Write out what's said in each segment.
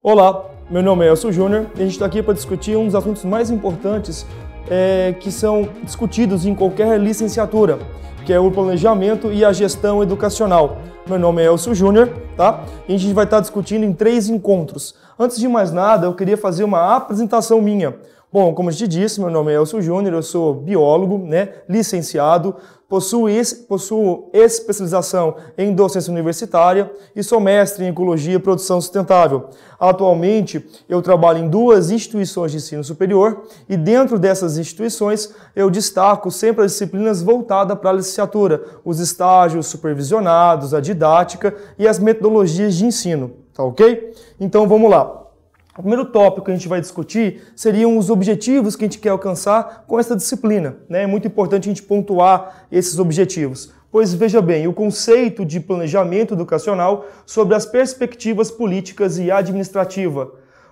Olá, meu nome é Elcio Júnior e a gente está aqui para discutir um dos assuntos mais importantes que são discutidos em qualquer licenciatura, que é o planejamento e a gestão educacional. Meu nome é Elcio Júnior, tá? E a gente vai estar discutindo em 3 encontros. Antes de mais nada, eu queria fazer uma apresentação minha. Bom, como eu te disse, meu nome é Elcio Júnior, eu sou biólogo, licenciado, possuo especialização em docência universitária e sou mestre em Ecologia e Produção Sustentável. Atualmente, eu trabalho em 2 instituições de ensino superior e dentro dessas instituições eu destaco sempre as disciplinas voltadas para a licenciatura, os estágios supervisionados, a didática e as metodologias de ensino, tá ok? Então vamos lá. O primeiro tópico que a gente vai discutir seriam os objetivos que a gente quer alcançar com essa disciplina. É muito importante a gente pontuar esses objetivos. Pois veja bem, o conceito de planejamento educacional sobre as perspectivas políticas e administrativa.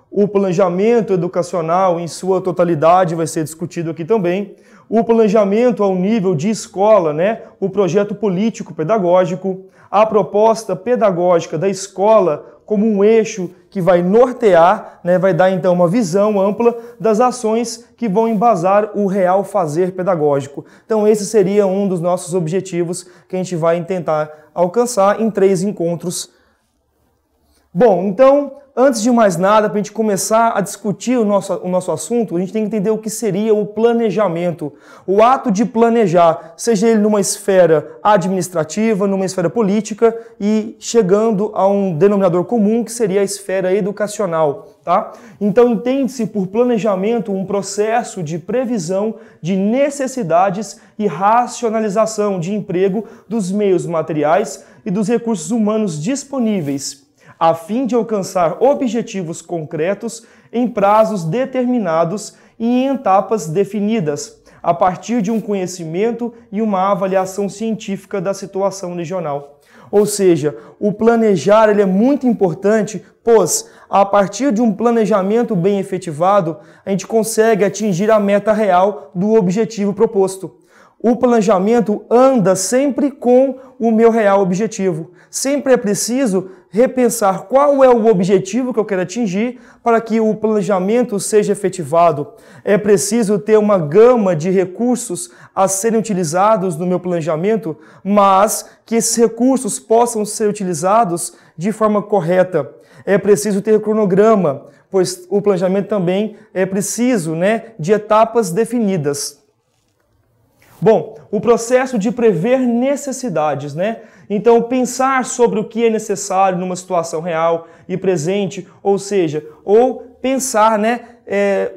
O planejamento educacional em sua totalidade vai ser discutido aqui também. O planejamento ao nível de escola, o projeto político-pedagógico, a proposta pedagógica da escola como um eixo que vai nortear, vai dar então uma visão ampla das ações que vão embasar o real fazer pedagógico. Então esse seria um dos nossos objetivos que a gente vai tentar alcançar em 3 encontros. Bom, então, antes de mais nada, para a gente começar a discutir o nosso assunto, a gente tem que entender o que seria o planejamento. O ato de planejar, seja ele numa esfera administrativa, numa esfera política e chegando a um denominador comum que seria a esfera educacional. Tá? Então, entende-se por planejamento um processo de previsão de necessidades e racionalização de emprego dos meios materiais e dos recursos humanos disponíveis, a fim de alcançar objetivos concretos em prazos determinados e em etapas definidas, a partir de um conhecimento e uma avaliação científica da situação regional. Ou seja, o planejar ele é muito importante, pois a partir de um planejamento bem efetivado, a gente consegue atingir a meta real do objetivo proposto. O planejamento anda sempre com o meu real objetivo. Sempre é preciso repensar qual é o objetivo que eu quero atingir para que o planejamento seja efetivado. É preciso ter uma gama de recursos a serem utilizados no meu planejamento, mas que esses recursos possam ser utilizados de forma correta. É preciso ter cronograma, pois o planejamento também é preciso, de etapas definidas. Bom, o processo de prever necessidades, Então, pensar sobre o que é necessário numa situação real e presente, ou seja, pensar,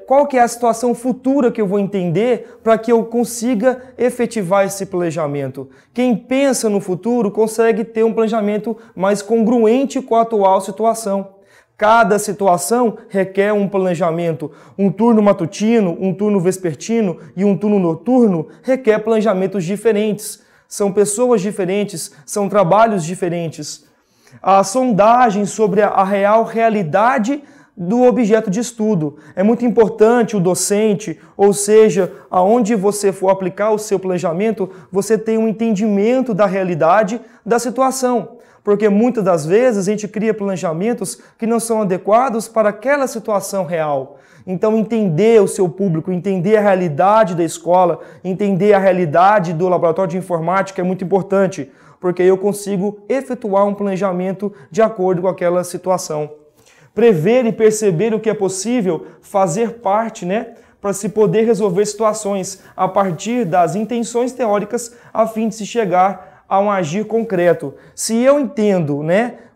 qual que é a situação futura que eu vou entender para que eu consiga efetivar esse planejamento. Quem pensa no futuro consegue ter um planejamento mais congruente com a atual situação. Cada situação requer um planejamento. Um turno matutino, um turno vespertino e um turno noturno requer planejamentos diferentes. São pessoas diferentes, são trabalhos diferentes. A sondagem sobre a real realidade do objeto de estudo. É muito importante o docente, ou seja, aonde você for aplicar o seu planejamento, você tem um entendimento da realidade da situação. Porque muitas das vezes a gente cria planejamentos que não são adequados para aquela situação real. Então, entender o seu público, entender a realidade da escola, entender a realidade do laboratório de informática é muito importante, porque eu consigo efetuar um planejamento de acordo com aquela situação. Prever e perceber o que é possível fazer parte, para se poder resolver situações a partir das intenções teóricas a fim de se chegar a um agir concreto. Se eu entendo,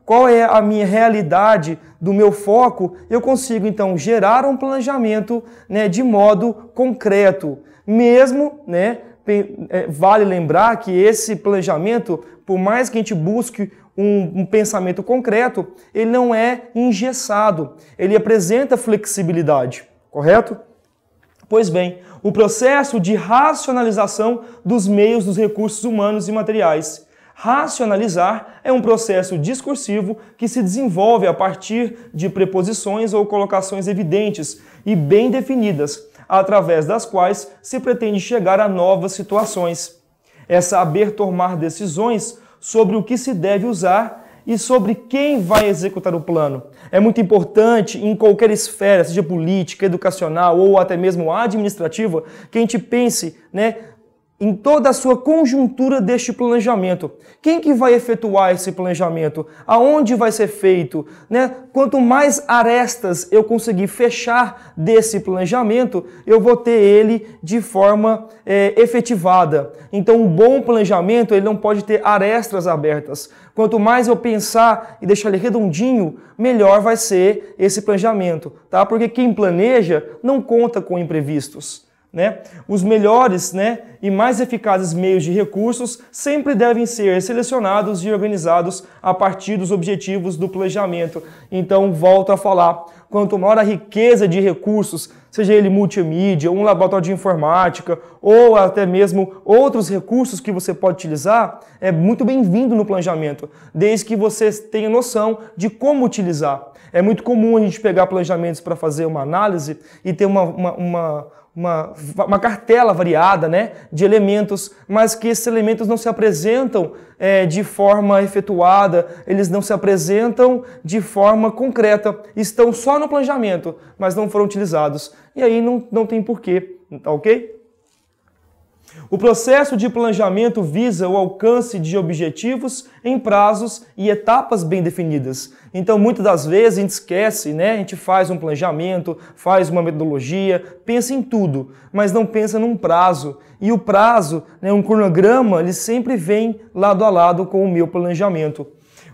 qual é a minha realidade do meu foco, eu consigo então gerar um planejamento, de modo concreto. Mesmo, vale lembrar que esse planejamento, por mais que a gente busque um pensamento concreto, ele não é engessado, ele apresenta flexibilidade, correto? Pois bem, o processo de racionalização dos meios dos recursos humanos e materiais. Racionalizar é um processo discursivo que se desenvolve a partir de preposições ou colocações evidentes e bem definidas, através das quais se pretende chegar a novas situações. É saber tomar decisões sobre o que se deve usar e sobre quem vai executar o plano. É muito importante em qualquer esfera, seja política, educacional ou até mesmo administrativa, que a gente pense, né, em toda a sua conjuntura deste planejamento. Quem que vai efetuar esse planejamento? Aonde vai ser feito? Né? Quanto mais arestas eu conseguir fechar desse planejamento, eu vou ter ele de forma efetivada. Então, um bom planejamento ele não pode ter arestas abertas. Quanto mais eu pensar e deixar ele redondinho, melhor vai ser esse planejamento, tá? Porque quem planeja não conta com imprevistos. Né? Os melhores, né, e mais eficazes meios de recursos sempre devem ser selecionados e organizados a partir dos objetivos do planejamento. Então, volto a falar, quanto maior a riqueza de recursos, seja ele multimídia, um laboratório de informática ou até mesmo outros recursos que você pode utilizar, é muito bem-vindo no planejamento, desde que você tenha noção de como utilizar. É muito comum a gente pegar planejamentos para fazer uma análise e ter uma cartela variada, né, de elementos, mas que esses elementos não se apresentam de forma efetuada, eles não se apresentam de forma concreta, estão só no planejamento, mas não foram utilizados. E aí não tem porquê, tá ok? O processo de planejamento visa o alcance de objetivos em prazos e etapas bem definidas. Então, muitas das vezes a gente esquece, né? A gente faz um planejamento, faz uma metodologia, pensa em tudo, mas não pensa num prazo. E o prazo, né, um cronograma, ele sempre vem lado a lado com o meu planejamento.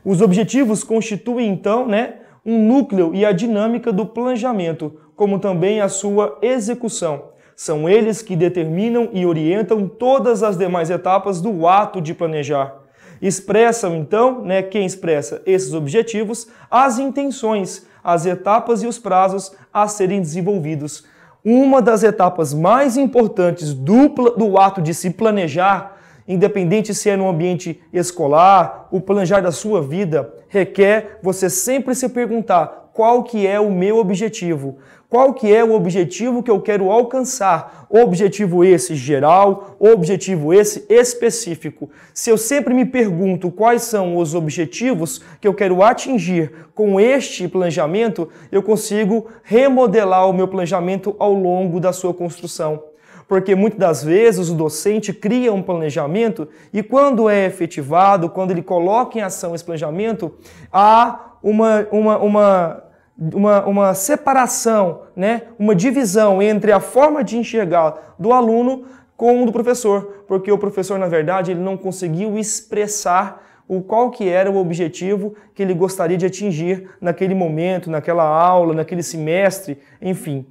Os objetivos constituem, então, né, um núcleo e a dinâmica do planejamento, como também a sua execução. São eles que determinam e orientam todas as demais etapas do ato de planejar. Expressam, então, né, quem expressa esses objetivos, as intenções, as etapas e os prazos a serem desenvolvidos. Uma das etapas mais importantes do ato de se planejar, independente se é no ambiente escolar, o planejar da sua vida, requer você sempre se perguntar qual que é o meu objetivo. Qual que é o objetivo que eu quero alcançar? O objetivo esse geral, o objetivo esse específico. Se eu sempre me pergunto quais são os objetivos que eu quero atingir com este planejamento, eu consigo remodelar o meu planejamento ao longo da sua construção. Porque muitas das vezes o docente cria um planejamento e quando é efetivado, quando ele coloca em ação esse planejamento, há uma separação, né? Uma divisão entre a forma de enxergar do aluno com o do professor, porque o professor, na verdade, ele não conseguiu expressar qual que era o objetivo que ele gostaria de atingir naquele momento, naquela aula, naquele semestre, enfim.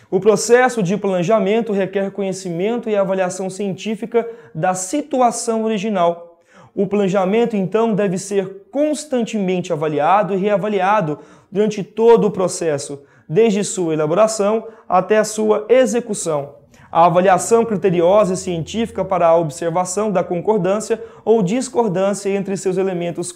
O processo de planejamento requer conhecimento e avaliação científica da situação original. O planejamento, então, deve ser constantemente avaliado e reavaliado durante todo o processo, desde sua elaboração até a sua execução. A avaliação criteriosa e científica para a observação da concordância ou discordância entre seus elementos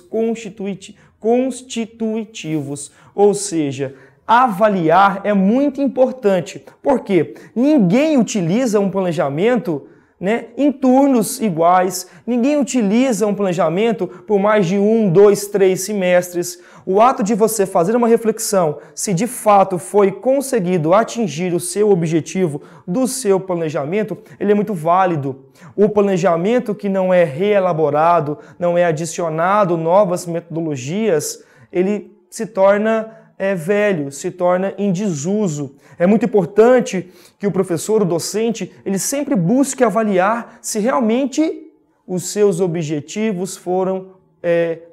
constitutivos, ou seja, avaliar é muito importante, porque ninguém utiliza um planejamento, né, em turnos iguais, ninguém utiliza um planejamento por mais de 1, 2, 3 semestres. O ato de você fazer uma reflexão se de fato foi conseguido atingir o seu objetivo do seu planejamento, ele é muito válido. O planejamento que não é reelaborado, não é adicionado novas metodologias, ele se torna velho, se torna em desuso. É muito importante que o professor, o docente, ele sempre busque avaliar se realmente os seus objetivos foram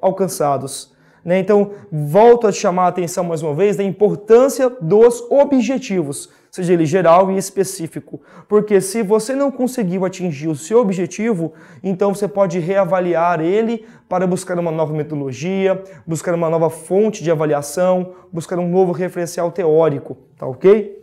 alcançados. Né? Então, volto a chamar a atenção mais uma vez da importância dos objetivos, seja ele geral e específico. Porque se você não conseguiu atingir o seu objetivo, então você pode reavaliar ele para buscar uma nova metodologia, buscar uma nova fonte de avaliação, buscar um novo referencial teórico, tá ok?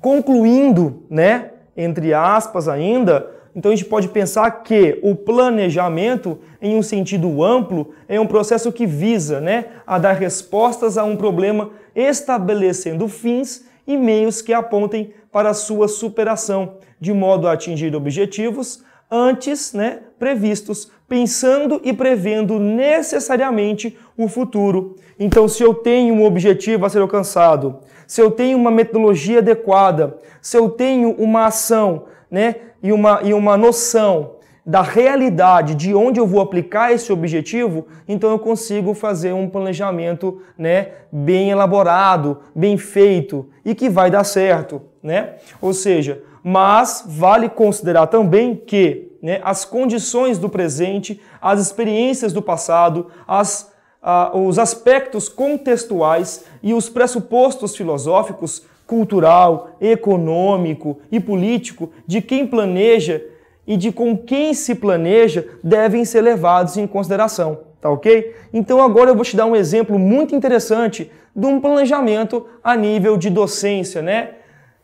Concluindo, né, entre aspas ainda, então a gente pode pensar que o planejamento, em um sentido amplo, é um processo que visa, né, a dar respostas a um problema, estabelecendo fins e meios que apontem para a sua superação, de modo a atingir objetivos antes, né, previstos, pensando e prevendo necessariamente o futuro. Então, se eu tenho um objetivo a ser alcançado, se eu tenho uma metodologia adequada, se eu tenho uma ação, né, e uma noção da realidade de onde eu vou aplicar esse objetivo, então eu consigo fazer um planejamento, né, bem elaborado, bem feito e que vai dar certo, né? Ou seja, mas vale considerar também que, né, as condições do presente, as experiências do passado, os aspectos contextuais e os pressupostos filosóficos, cultural, econômico e político de quem planeja e de com quem se planeja devem ser levados em consideração, tá ok? Então agora eu vou te dar um exemplo muito interessante de um planejamento a nível de docência, né?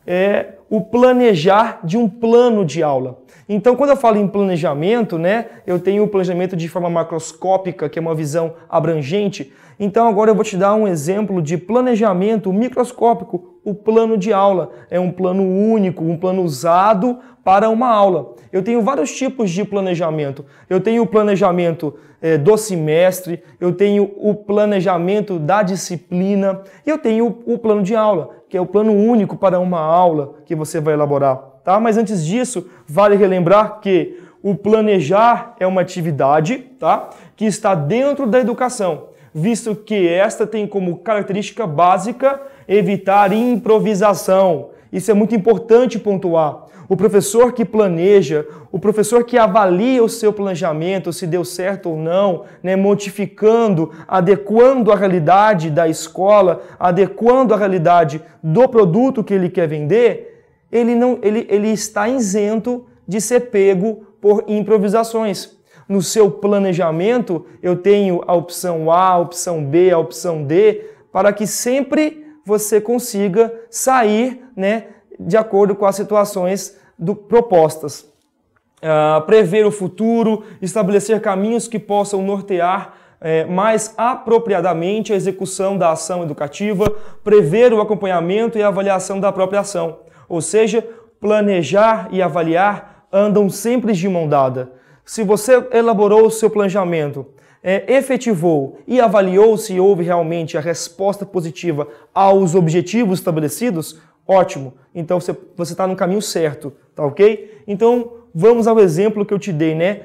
É o planejar de um plano de aula. Então, quando eu falo em planejamento, né, eu tenho o planejamento de forma macroscópica, que é uma visão abrangente. Então, agora eu vou te dar um exemplo de planejamento microscópico, o plano de aula. É um plano único, um plano usado para uma aula. Eu tenho vários tipos de planejamento. Eu tenho o planejamento do semestre, eu tenho o planejamento da disciplina e eu tenho o plano de aula, que é o plano único para uma aula que você vai elaborar. Tá? Mas antes disso, vale relembrar que o planejar é uma atividade, tá, que está dentro da educação, visto que esta tem como característica básica evitar improvisação. Isso é muito importante pontuar. O professor que planeja, o professor que avalia o seu planejamento, se deu certo ou não, né, modificando, adequando a realidade da escola, adequando a realidade do produto que ele quer vender, ele está isento de ser pego por improvisações. No seu planejamento, eu tenho a opção A, a opção B, a opção D, para que sempre você consiga sair, né, de acordo com as situações propostas. Prever o futuro, estabelecer caminhos que possam nortear mais apropriadamente a execução da ação educativa, prever o acompanhamento e a avaliação da própria ação. Ou seja, planejar e avaliar andam sempre de mão dada. Se você elaborou o seu planejamento, efetivou e avaliou se houve realmente a resposta positiva aos objetivos estabelecidos, ótimo. Então você está no caminho certo, tá ok? Então vamos ao exemplo que eu te dei, né?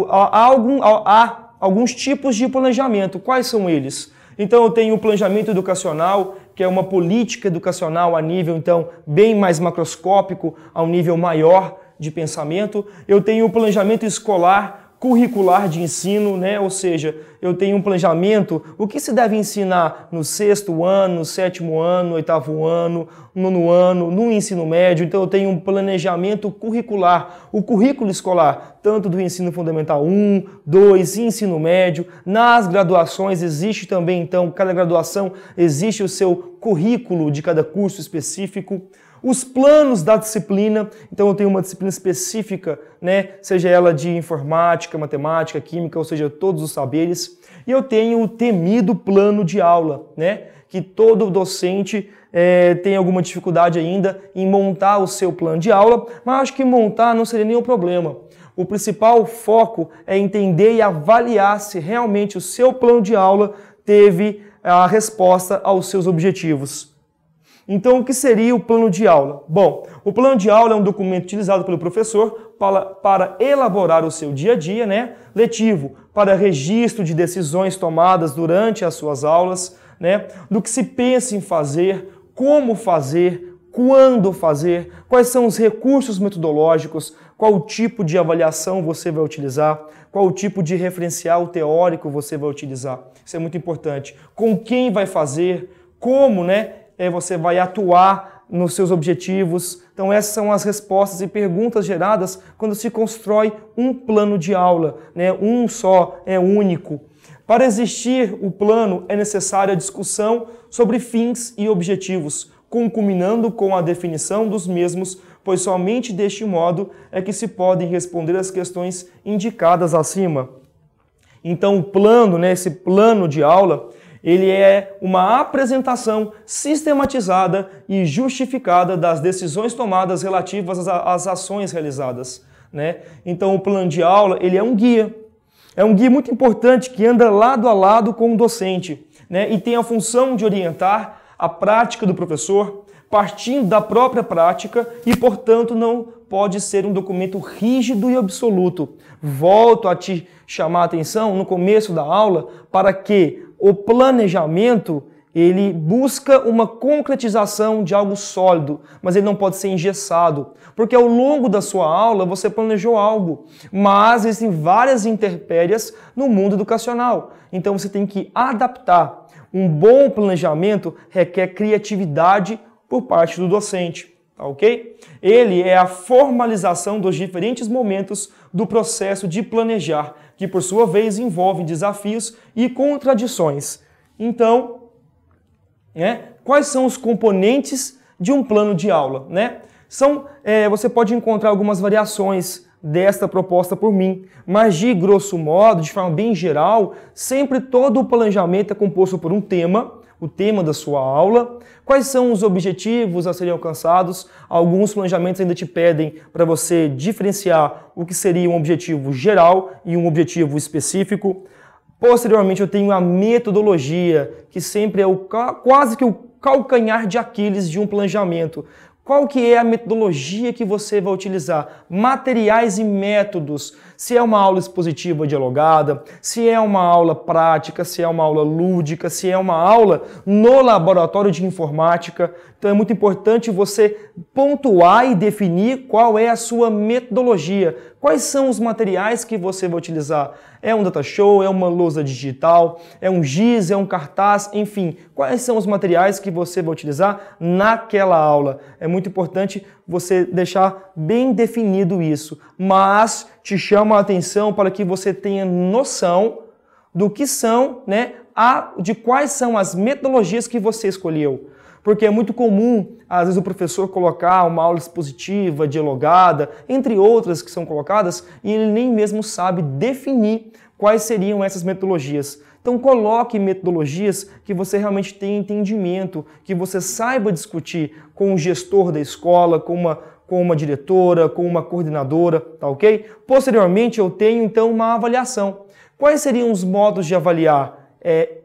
Há alguns tipos de planejamento. Quais são eles? Então eu tenho o planejamento educacional, que é uma política educacional a nível, então, bem mais macroscópico, a um nível maior de pensamento. Eu tenho o planejamento escolar, curricular de ensino, né? Ou seja, eu tenho um planejamento, o que se deve ensinar no 6º ano, no 7º ano, 8º ano, 9º ano, no ensino médio. Então eu tenho um planejamento curricular, o currículo escolar, tanto do ensino fundamental 1, 2 e ensino médio. Nas graduações existe também, então, cada graduação existe o seu currículo de cada curso específico. Os planos da disciplina, então eu tenho uma disciplina específica, né, seja ela de informática, matemática, química, ou seja, todos os saberes. E eu tenho o temido plano de aula, né, que todo docente tem alguma dificuldade ainda em montar o seu plano de aula, mas acho que montar não seria nenhum problema. O principal foco é entender e avaliar se realmente o seu plano de aula teve a resposta aos seus objetivos. Então, o que seria o plano de aula? Bom, o plano de aula é um documento utilizado pelo professor para elaborar o seu dia a dia, né, letivo, para registro de decisões tomadas durante as suas aulas, né, do que se pensa em fazer, como fazer, quando fazer, quais são os recursos metodológicos, qual tipo de avaliação você vai utilizar, qual tipo de referencial teórico você vai utilizar. Isso é muito importante. Com quem vai fazer, como, né, você vai atuar nos seus objetivos. Então essas são as respostas e perguntas geradas quando se constrói um plano de aula, né? Um só, único. Para existir o plano é necessária a discussão sobre fins e objetivos, culminando com a definição dos mesmos, pois somente deste modo é que se podem responder as questões indicadas acima. Então o plano, né, esse plano de aula, ele é uma apresentação sistematizada e justificada das decisões tomadas relativas às ações realizadas. né? Então o plano de aula, ele é um guia. É um guia muito importante que anda lado a lado com o docente, né? E tem a função de orientar a prática do professor, partindo da própria prática e, portanto, não pode ser um documento rígido e absoluto. Volto a te chamar a atenção no começo da aula para que o planejamento ele busca uma concretização de algo sólido, mas ele não pode ser engessado, porque ao longo da sua aula você planejou algo, mas existem várias intempéries no mundo educacional, então você tem que adaptar. Um bom planejamento requer criatividade por parte do docente, tá ok? Ele é a formalização dos diferentes momentos do processo de planejar, que por sua vez envolve desafios e contradições. Então, quais são os componentes de um plano de aula? Você pode encontrar algumas variações desta proposta por mim, mas de grosso modo, de forma bem geral, sempre todo o planejamento é composto por um tema, o tema da sua aula, quais são os objetivos a serem alcançados. Alguns planejamentos ainda te pedem para você diferenciar o que seria um objetivo geral e um objetivo específico. Posteriormente, eu tenho a metodologia, que sempre é quase que o calcanhar de Aquiles de um planejamento. Qual que é a metodologia que você vai utilizar? Materiais e métodos. Se é uma aula expositiva dialogada, se é uma aula prática, se é uma aula lúdica, se é uma aula no laboratório de informática. Então é muito importante você pontuar e definir qual é a sua metodologia. Quais são os materiais que você vai utilizar? É um data show, é uma lousa digital, é um giz, é um cartaz, enfim. Quais são os materiais que você vai utilizar naquela aula? É muito importante você deixar bem definido isso, mas te chamo a atenção para que você tenha noção do que são, de quais são as metodologias que você escolheu. Porque é muito comum, às vezes, o professor colocar uma aula expositiva, dialogada, entre outras que são colocadas, e ele nem mesmo sabe definir quais seriam essas metodologias. Então coloque metodologias que você realmente tenha entendimento, que você saiba discutir com o gestor da escola, com uma diretora, com uma coordenadora, tá ok? Posteriormente eu tenho então uma avaliação. Quais seriam os modos de avaliar?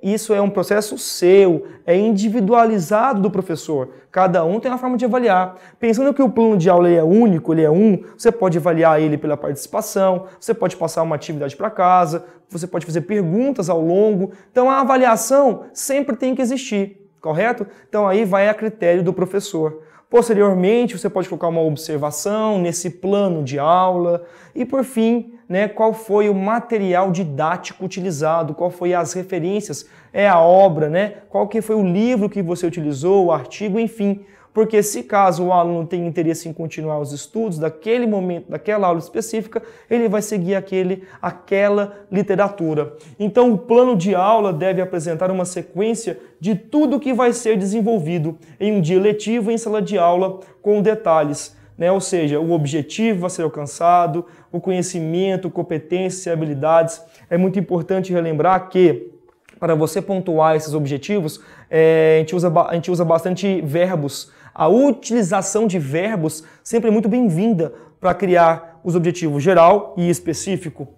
Isso é um processo seu, é individualizado do professor. Cada um tem uma forma de avaliar. Pensando que o plano de aula é único, ele é você pode avaliar ele pela participação, você pode passar uma atividade para casa, você pode fazer perguntas ao longo. Então a avaliação sempre tem que existir, correto? Então aí vai a critério do professor. Posteriormente, você pode colocar uma observação nesse plano de aula. E por fim, qual foi o material didático utilizado, qual foi as referências, a obra, qual que foi o livro que você utilizou, o artigo, enfim. Porque se caso o aluno tem interesse em continuar os estudos daquele momento, daquela aula específica, ele vai seguir aquela literatura. Então o plano de aula deve apresentar uma sequência de tudo que vai ser desenvolvido em um dia letivo em sala de aula com detalhes. Ou seja, o objetivo a ser alcançado, o conhecimento, competências e habilidades. É muito importante relembrar que, para você pontuar esses objetivos, a gente usa bastante verbos. A utilização de verbos sempre é muito bem-vinda para criar os objetivos geral e específico.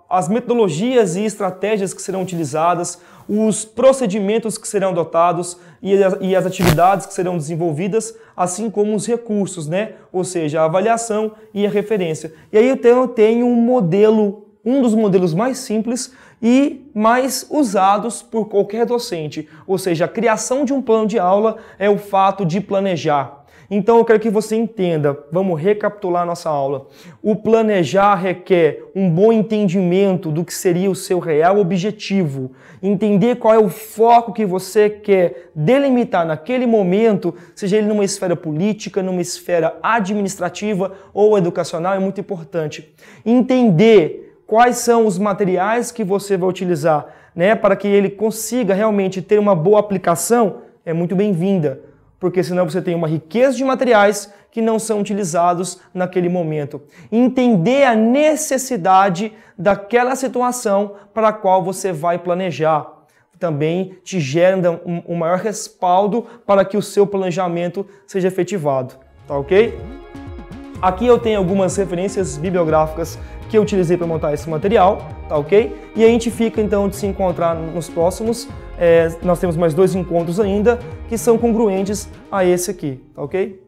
As metodologias e estratégias que serão utilizadas, os procedimentos que serão adotados e as atividades que serão desenvolvidas, assim como os recursos, Ou seja, a avaliação e a referência. E aí eu tenho um dos modelos mais simples e mais usados por qualquer docente. Ou seja, a criação de um plano de aula é o fato de planejar. Então eu quero que você entenda, vamos recapitular nossa aula. O planejar requer um bom entendimento do que seria o seu real objetivo, entender qual é o foco que você quer delimitar naquele momento, seja ele numa esfera política, numa esfera administrativa ou educacional, é muito importante. Entender quais são os materiais que você vai utilizar, para que ele consiga realmente ter uma boa aplicação, é muito bem-vinda. Porque senão você tem uma riqueza de materiais que não são utilizados naquele momento. Entender a necessidade daquela situação para a qual você vai planejar. Também te gera um maior respaldo para que o seu planejamento seja efetivado. Tá ok? Aqui eu tenho algumas referências bibliográficas que eu utilizei para montar esse material, tá ok? E a gente fica então de se encontrar nos próximos, nós temos mais 2 encontros ainda que são congruentes a esse aqui, tá ok?